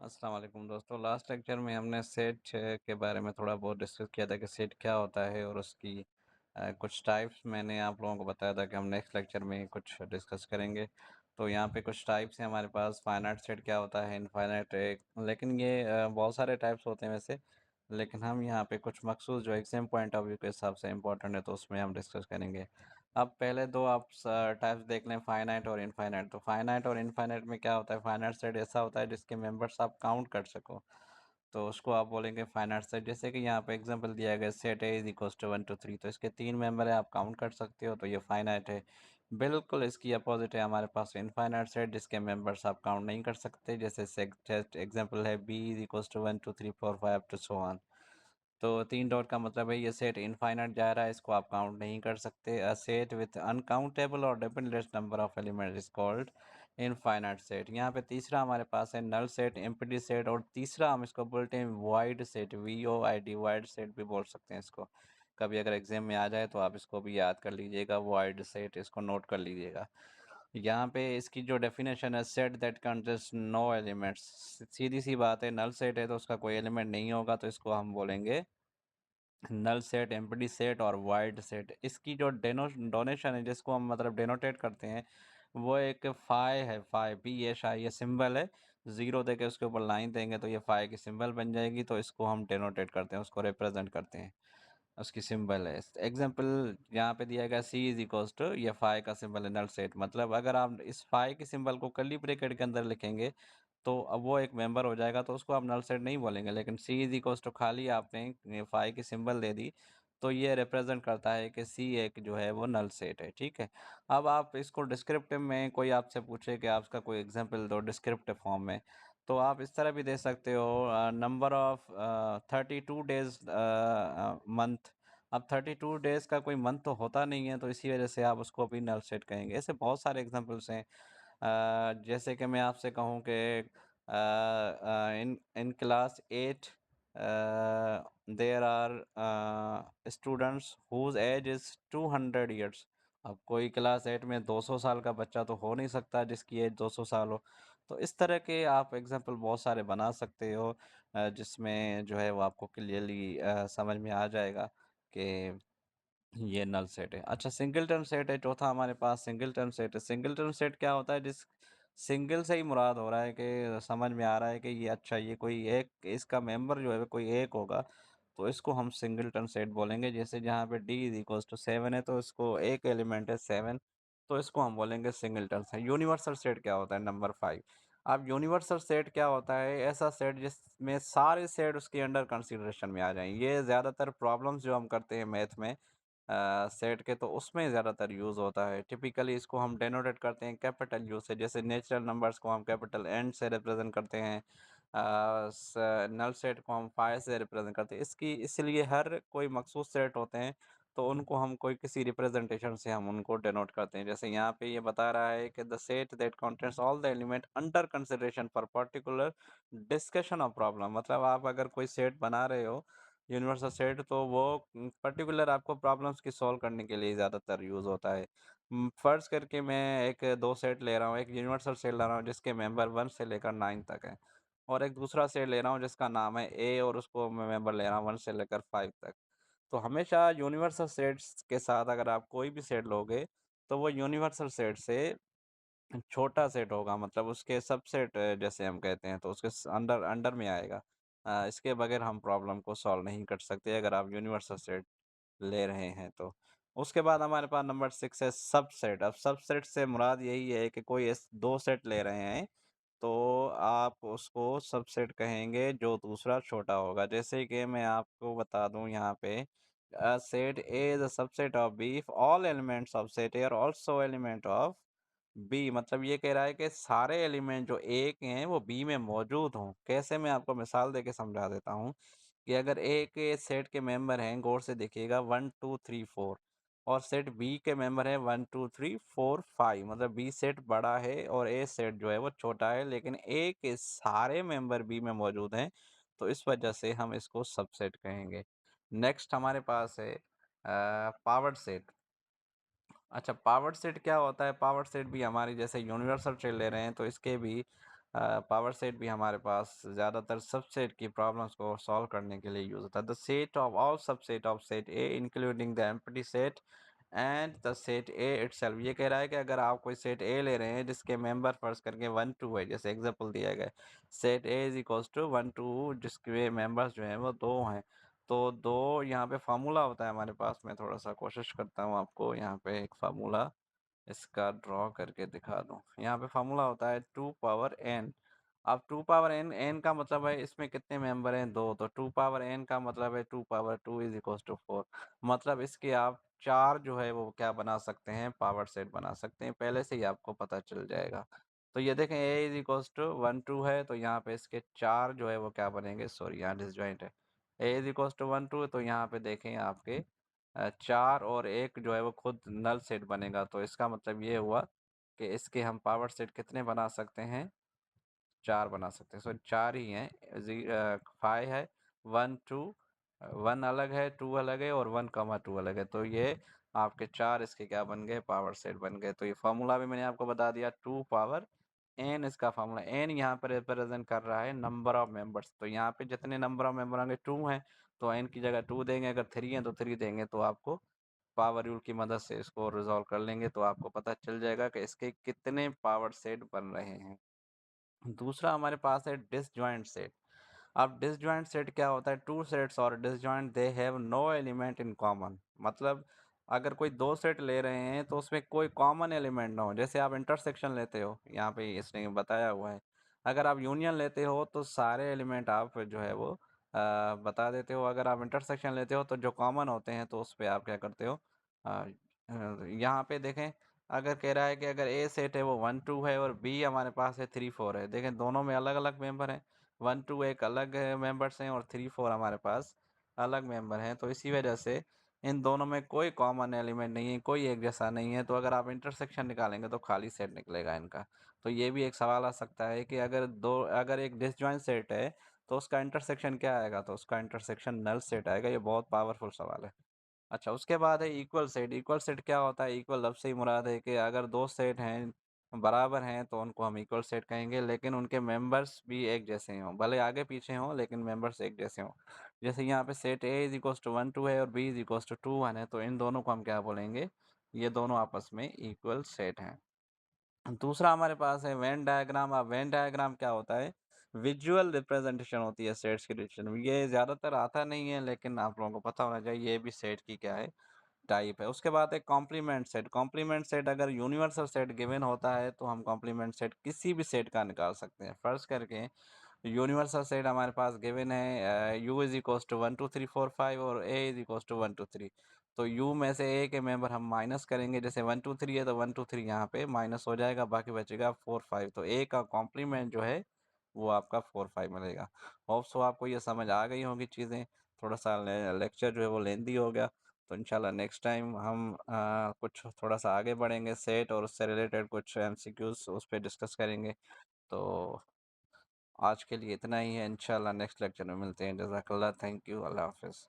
अस्सलाम वालेकुम दोस्तों। लास्ट लेक्चर में हमने सेट के बारे में थोड़ा बहुत डिस्कस किया था कि सेट क्या होता है और उसकी कुछ टाइप्स मैंने आप लोगों को बताया था कि हम नेक्स्ट लेक्चर में कुछ डिस्कस करेंगे। तो यहाँ पे कुछ टाइप्स हैं हमारे पास। फाइनाइट सेट क्या होता है, इनफाइनाइट, लेकिन ये बहुत सारे टाइप्स होते हैं वैसे, लेकिन हम यहाँ पे कुछ मखसूस जो एग्जाम पॉइंट ऑफ व्यू के हिसाब से इम्पोर्टेंट है तो उसमें हम डिस्कस करेंगे। अब पहले दो आप टाइप्स देख लें, फाइनाइट और इनफाइनाइट। तो फाइनाइट और इनफाइनाइट में क्या होता है, फाइनाइट सेट ऐसा होता है जिसके मेंबर्स आप काउंट कर सको, तो उसको आप बोलेंगे फाइनाइट सेट। जैसे कि यहाँ पे एग्जांपल दिया गया, set A is equals to 1 2 3, तो इसके 3 मेंबर है, आप काउंट कर सकते हो, तो ये फाइनाइट है। बिल्कुल इसकी अपोजिट है हमारे पास इनफाइनाइट सेट, जिसके मेंबर्स आप काउंट नहीं कर सकते। जैसे एग्जांपल है B is equals to 1 2 3 4 5 to so on. तो 3 डॉट का मतलब है ये सेट इनफाइनाइट जा रहा है, इसको आप काउंट नहीं कर सकते। अ सेट विथ अनकाउंटेबल और dependless number of element is called infinite set. यहाँ पे तीसरा हमारे पास है नल सेट, एम्प्टी सेट, और तीसरा हम इसको बोलते हैं wide set, VOID, wide set भी बोल सकते हैं इसको। कभी अगर एग्जाम में आ जाए तो आप इसको भी याद कर लीजिएगा, वाइड सेट, इसको नोट कर लीजिएगा। यहाँ पे इसकी जो डेफिनेशन है, set that contest no elements, सीधी सी बात है, नल सेट है तो उसका कोई एलिमेंट नहीं होगा, तो इसको हम बोलेंगे नल सेट, एम्प्टी सेट और वाइड सेट। इसकी जो डोनेशन है, जिसको हम मतलब डेनोटेट करते हैं, वो एक फाई है, फाई, PHI, ये सिंबल है। ज़ीरो देके उसके ऊपर लाइन देंगे तो ये फाई की सिंबल बन जाएगी, तो इसको हम डेनोटेट करते हैं, उसको रिप्रेजेंट करते हैं, उसकी सिंबल है। एग्जांपल यहाँ पे दिया गया, C इज इक्वल्स टू, ये फाई का सिंबल है, नल सेट। मतलब अगर आप इस फाई की सिंबल को कर्ली ब्रैकेट के अंदर लिखेंगे तो अब वो एक मेंबर हो जाएगा, तो उसको आप नल सेट नहीं बोलेंगे। लेकिन C इज इक्वल्स टू खाली आपने फाई की सिंबल दे दी, तो ये रिप्रेजेंट करता है कि C एक जो है वो नल सेट है। ठीक है। अब आप इसको डिस्क्रिप्टिव में कोई आपसे पूछे कि आपका कोई एग्जांपल दो डिस्क्रिप्टिव फॉर्म में, तो आप इस तरह भी दे सकते हो, नंबर ऑफ 32 डेज मंथ। अब 32 डेज का कोई मंथ तो होता नहीं है, तो इसी वजह से आप उसको भी नल सेट कहेंगे। ऐसे बहुत सारे एग्जांपल्स हैं। जैसे कि मैं आपसे कहूँ कि in in class 8 there are students whose age is 200 years. अब कोई क्लास 8 में 200 साल का बच्चा तो हो नहीं सकता जिसकी एज 200 साल हो। तो इस तरह के आप एग्जांपल बहुत सारे बना सकते हो, जिसमें जो है वो आपको क्लियरली समझ में आ जाएगा कि ये नल सेट है। अच्छा, सिंगलटन सेट है चौथा हमारे पास, सिंगलटन सेट है। सिंगलटन सेट क्या होता है, जिस सिंगल से ही मुराद हो रहा है कि समझ में आ रहा है कि ये, अच्छा, ये कोई एक, इसका मेंबर जो है कोई एक होगा, तो इसको हम सिंगलटन सेट बोलेंगे। जैसे जहाँ पे D इज इक्वल्स टू 7 है, तो इसको एक एलिमेंट है 7, तो इसको हम बोलेंगे सिंगलटन सेट। यूनिवर्सल सेट क्या होता है, नंबर 5। अब यूनिवर्सल सेट क्या होता है, ऐसा सेट जिसमें सारे सेट उसके अंडर कंसिडरेशन में आ जाएं। ये ज़्यादातर प्रॉब्लम्स जो हम करते हैं मैथ में सेट के, तो उसमें ज़्यादातर यूज़ होता है। टिपिकली इसको हम डेनोटेट करते हैं कैपिटल यू से, जैसे नेचुरल नंबर्स को हम कैपिटल N से रिप्रेजेंट करते हैं, नल सेट को हम फाई से रिप्रेजेंट करते हैं। इसकी इसलिए हर कोई मखसूस सेट होते हैं, तो उनको हम कोई किसी रिप्रेजेंटेशन से हम उनको डेनोट करते हैं। जैसे यहाँ पे ये बता रहा है कि the set that contains all the element under consideration for particular discussion of problem. मतलब आप अगर कोई सेट बना रहे हो यूनिवर्सल सेट, तो वो पर्टिकुलर आपको प्रॉब्लम्स की सॉल्व करने के लिए ज़्यादातर यूज़ होता है। फ़र्ज़ करके मैं एक दो सेट ले रहा हूँ, एक यूनिवर्सल सेट ले रहा हूँ जिसके मेंबर 1 से लेकर 9 तक हैं, और एक दूसरा सेट ले रहा हूँ जिसका नाम है A, और उसको मैं मेंबर ले रहा हूँ 1 से लेकर 5 तक। तो हमेशा यूनिवर्सल सेट्स के साथ अगर आप कोई भी सेट लोगे, तो वो यूनिवर्सल सेट से छोटा सेट होगा, मतलब उसके सबसेट जैसे हम कहते हैं, तो उसके अंडर अंडर में आएगा। इसके बगैर हम प्रॉब्लम को सॉल्व नहीं कर सकते अगर आप यूनिवर्सल सेट ले रहे हैं तो। उसके बाद हमारे पास नंबर 6 है सबसेट। अब सबसेट से मुराद यही है कि कोई दो सेट ले रहे हैं, तो आप उसको सबसेट कहेंगे जो दूसरा छोटा होगा। जैसे कि मैं आपको बता दूं यहाँ पे, set A is a subset of B if all elements of set A are also element of B। मतलब ये कह रहा है कि सारे एलिमेंट जो A के हैं वो B में मौजूद हों। कैसे, मैं आपको मिसाल देके समझा देता हूँ कि अगर A के सेट के मेंबर हैं, गौर से देखिएगा, 1 2 3 4, और सेट बी के मेंबर है 1 2 3 4 5, मतलब बी सेट बड़ा है और ए सेट जो है वो छोटा है, लेकिन ए के सारे मेंबर बी में मौजूद हैं, तो इस वजह से हम इसको सबसेट कहेंगे। नेक्स्ट हमारे पास है पावर्ड सेट। अच्छा, पावर्ड सेट क्या होता है, पावर्ड सेट भी हमारी जैसे यूनिवर्सल सेट ले रहे हैं, तो इसके भी पावर सेट भी हमारे पास ज़्यादातर सबसेट की प्रॉब्लम्स को सॉल्व करने के लिए यूज़ होता है। The set of all subset of set A including the empty set and the set A itself. ये कह रहा है कि अगर आप कोई सेट ए ले रहे हैं जिसके मेंबर फर्ज करके 1 2 है, जैसे एग्जांपल दिया गया है set A is equals to 1 2, जिसके मेंबर्स जो हैं वो 2 हैं। तो 2 यहाँ पे फार्मूला होता है हमारे पास। मैं थोड़ा सा कोशिश करता हूँ आपको यहाँ पे एक फार्मूला इसका ड्रॉ करके दिखा दूं। यहाँ पे फार्मूला होता है 2 पावर n। अब 2 पावर n, n का मतलब है इसमें कितने मेंबर हैं, 2। तो 2 पावर n का मतलब है 2 पावर 2 इज इक्वल टू 4। मतलब इसके आप 4 जो है वो क्या बना सकते हैं, पावर सेट बना सकते हैं। पहले से ही आपको पता चल जाएगा। तो ये देखें a इज इक्वल टू 1 2 है, तो यहाँ पे इसके 4 जो है वो क्या बनेंगे, सॉरी यहाँ डिसजॉइंट है। a इज इक्वल टू 1 2, तो यहाँ पे देखें आपके 4 और 1 जो है वो खुद नल सेट बनेगा। तो इसका मतलब ये हुआ कि इसके हम पावर सेट कितने बना सकते हैं, 4 बना सकते हैं। सॉरी 4 ही हैं। 5 है, 1 2, 1 अलग है, 2 अलग है और 1 कमा 2 अलग है। तो ये आपके 4 इसके क्या बन गए, पावर सेट बन गए। तो ये फार्मूला भी मैंने आपको बता दिया, 2 पावर एन इसका फार्मूला। एन यहाँ पर रिप्रेजेंट कर रहा है नंबर ऑफ मेंबर्स। तो यहाँ पे जितने नंबर ऑफ मेंबर होंगे 2 हैं, तो एन की जगह 2 देंगे। अगर 3 हैं तो 3 देंगे। तो आपको पावर रूल की मदद से इसको रिजॉल्व कर लेंगे तो आपको पता चल जाएगा कि इसके कितने पावर सेट बन रहे हैं। दूसरा हमारे पास है डिसजॉइंट सेट। अब डिसजॉइंट सेट क्या होता है, two sets are disjoint they have no element in common. मतलब अगर कोई दो सेट ले रहे हैं तो उसमें कोई कॉमन एलिमेंट ना हो। जैसे आप इंटरसेक्शन लेते हो, यहाँ पे इसने बताया हुआ है। अगर आप यूनियन लेते हो तो सारे एलिमेंट आप जो है वो बता देते हो। अगर आप इंटरसेक्शन लेते हो तो जो कॉमन होते हैं तो उस पर आप क्या करते हो, यहाँ पे देखें। अगर कह रहा है कि अगर ए सेट है वो 1 2 है और बी हमारे पास है 3 4 है, देखें दोनों में अलग अलग मेंबर हैं। 1 2 एक अलग मेंबर्स हैं और 3 4 हमारे पास अलग मेंबर हैं। तो इसी वजह से इन दोनों में कोई कॉमन एलिमेंट नहीं है, कोई एक जैसा नहीं है। तो अगर आप इंटरसेक्शन निकालेंगे तो खाली सेट निकलेगा इनका। तो ये भी एक सवाल आ सकता है कि अगर एक डिसजॉइंट सेट है तो उसका इंटरसेक्शन क्या आएगा, तो उसका इंटरसेक्शन नल सेट आएगा। ये बहुत पावरफुल सवाल है। अच्छा, उसके बाद है इक्वल सेट। इक्वल सेट क्या होता है, इक्वल लफ्ज़ से ही मुराद है कि अगर दो सेट हैं, बराबर हैं, तो उनको हम इक्वल सेट कहेंगे। लेकिन उनके मेंबर्स भी एक जैसे हों, भले आगे पीछे हों लेकिन मेंबर्स एक जैसे हों। जैसे यहाँ पे set A is equals to 1 2 है और बी इज इक्वल्स टू 2 1 है, तो इन दोनों को हम क्या बोलेंगे, ये दोनों आपस में इक्वल सेट हैं। दूसरा हमारे पास है वेन डायग्राम। अब वेन डायग्राम क्या होता है, विजुअल रिप्रेजेंटेशन होती है सेट्स की डिस्ट्रीब्यूशन में। ये ज़्यादातर आता नहीं है लेकिन आप लोगों को पता होना चाहिए, ये भी सेट की क्या है, टाइप है। उसके बाद एक कॉम्प्लीमेंट सेट। कॉम्प्लीमेंट सेट अगर यूनिवर्सल सेट गिवन होता है तो हम कॉम्प्लीमेंट सेट किसी भी सेट का निकाल सकते हैं। फर्स्ट करके यूनिवर्सल सेट हमारे पास गिवन है यू इज इक्वल्स टू 1 2 3 4 5 और ए इज इक्वल्स टू 1 2 3। तो यू में से ए के मेंबर हम माइनस करेंगे। जैसे 1 2 3 है तो 1 2 3 यहाँ पे माइनस हो जाएगा, बाकी बचेगा 4 5। तो ए का कॉम्प्लीमेंट जो है वो आपका 4 5 मिलेगा। होप सो आपको ये समझ आ गई होंगी चीज़ें। थोड़ा सा लेक्चर जो है वो लेंदी हो गया। तो इंशाल्लाह नेक्स्ट टाइम हम कुछ थोड़ा सा आगे बढ़ेंगे, सेट और उससे रिलेटेड कुछ एमसीक्यूज उस पर डिस्कस करेंगे। तो आज के लिए इतना ही है। इंशाल्लाह नेक्स्ट लेक्चर में मिलते हैं। जज़ाकल्लाह, थैंक यू, अल्लाह हाफ़िज़।